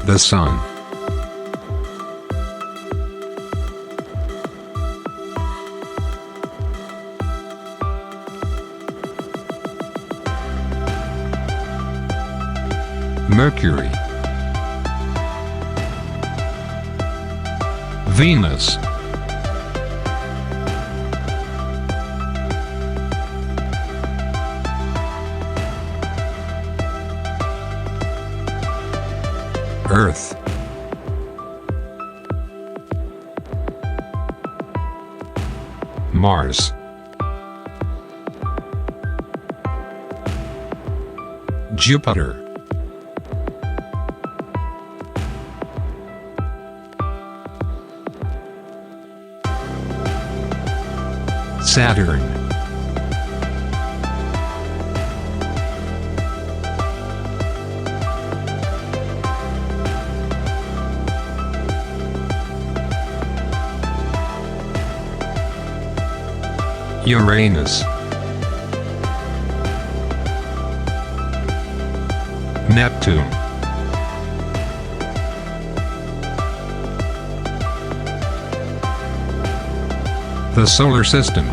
The Sun. Mercury. Venus. Earth. Mars. Jupiter. Saturn. Uranus. Neptune. The Solar System.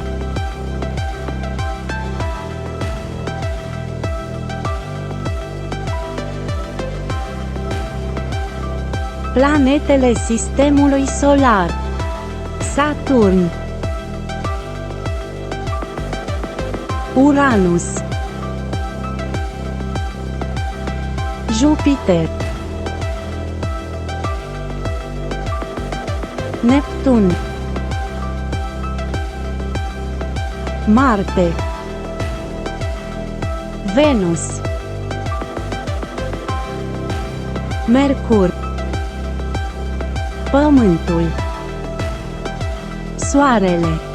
Planetele Sistemului Solar: Saturn, Uranus, Jupiter, Neptun, Marte, Venus, Mercur, Pământul, Soarele.